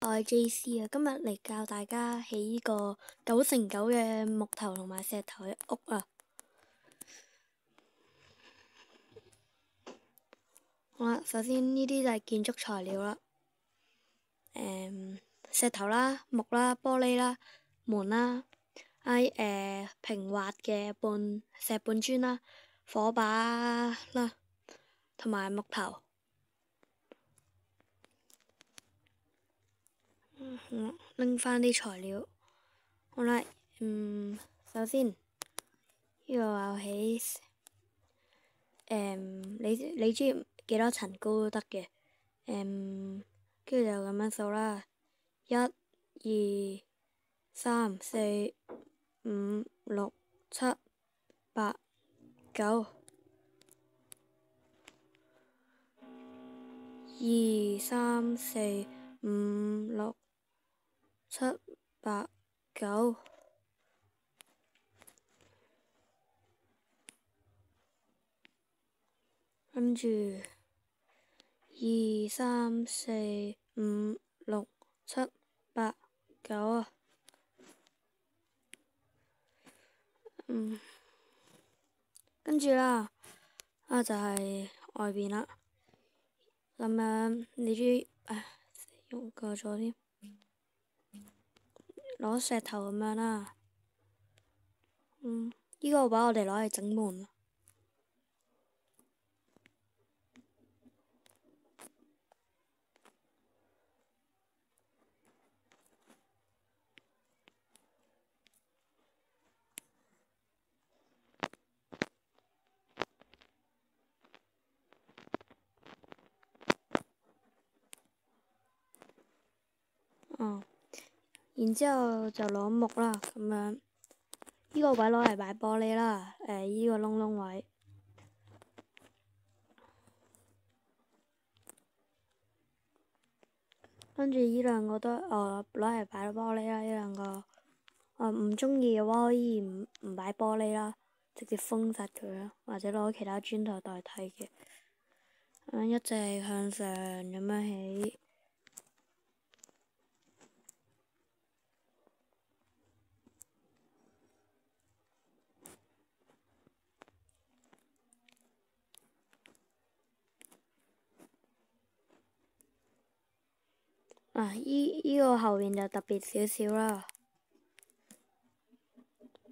我係 JC 啊，今日嚟教大家起呢個9×9嘅木頭同埋石頭嘅屋啊。好啦，首先呢啲就係建築材料啦，石頭啦、木啦、玻璃啦、門啦，平滑嘅石半磚啦、火把啦，同埋木頭。拎翻啲材料。好啦，首先呢個我起你中意幾多層高都得嘅，跟住就咁樣數啦，1、2、3、4、5、6、7、8、9，2、3、4、5、6、7、8、9。跟住2、3、4、5、6、7、8、9啊。跟住啦，就係外邊啦。咁樣你中意用過咗添，攞石頭咁樣啦。呢個把我哋攞嚟整門。然之後就攞木啦，咁樣呢個位攞嚟擺玻璃啦，呢個窿窿位。跟住呢兩個都攞嚟擺玻璃啦，呢兩個唔中意嘅話可以唔擺玻璃啦，直接封實佢啦，或者攞其他磚頭代替嘅。一直向上咁樣起。依個後面就特別少少啦，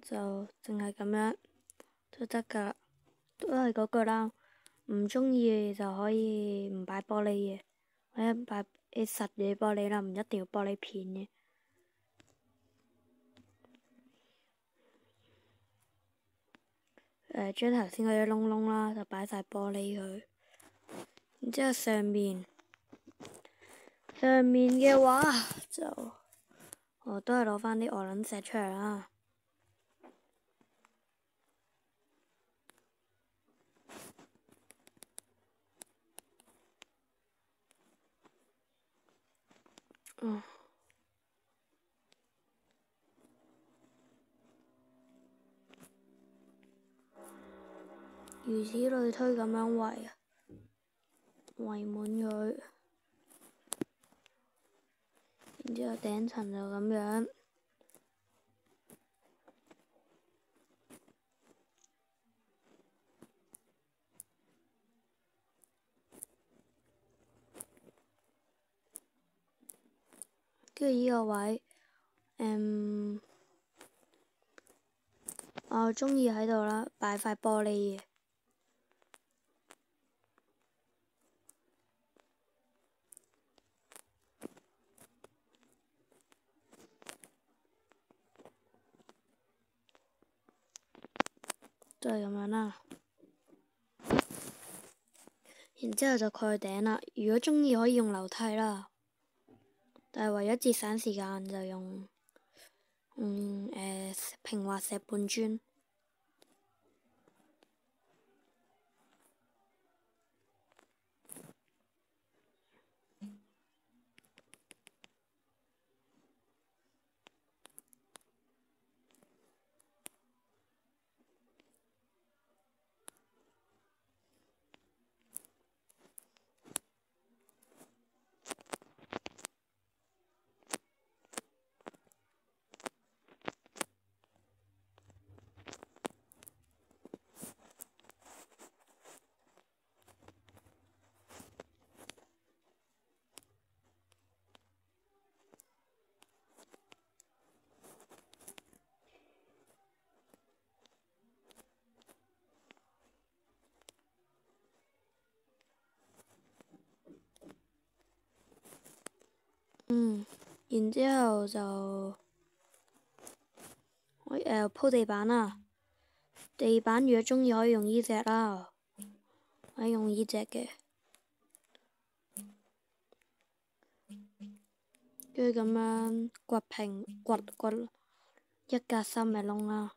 就淨係咁樣都得㗎，都係嗰句啦。唔中意就可以唔擺玻璃嘅，或者擺啲實嘅玻璃啦，唔一定要玻璃片嘅。將頭先嗰啲窿窿啦，就擺晒玻璃佢。然之後上面嘅話就都係攞翻啲鵝卵石出嚟啦。如此類推咁樣圍滿佢，然之後頂層就咁樣。跟住呢個位，我中意喺度啦，擺塊玻璃嘅。都係咁樣啦。然之後就蓋頂啦。如果中意可以用樓梯啦，但係為咗節省時間就用平滑石半磚。然之後就鋪地板啊。地板如果鍾意可以用呢隻啦，可以用呢隻嘅，跟住咁樣掘平掘一格三嘅窿啦。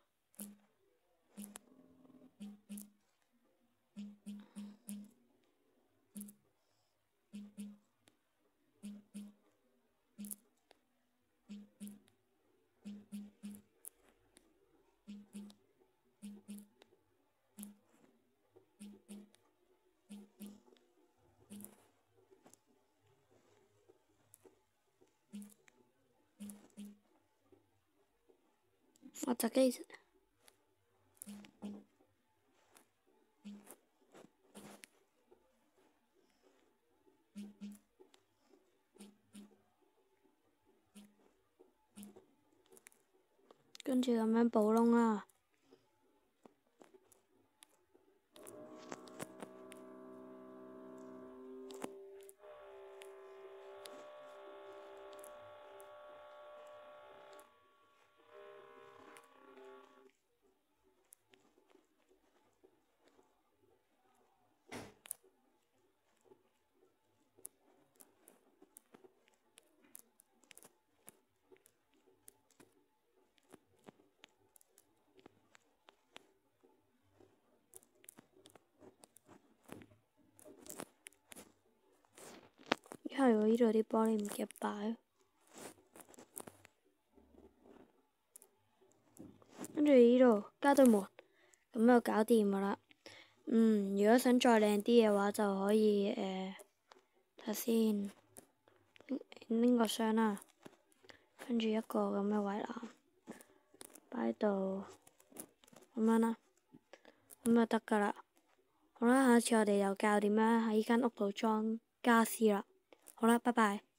我自己跟住咁樣補窿啦。因為我呢度啲玻璃唔夾擺，跟住呢度加對門，咁就搞掂㗎啦。如果想再靚啲嘅話，就可以睇下先，拎個箱啦，跟住一個咁嘅圍欄擺喺度，咁樣啦，咁就得㗎啦。好啦，下一次我哋又教點樣喺呢間屋度裝家私啦。好啦，拜拜。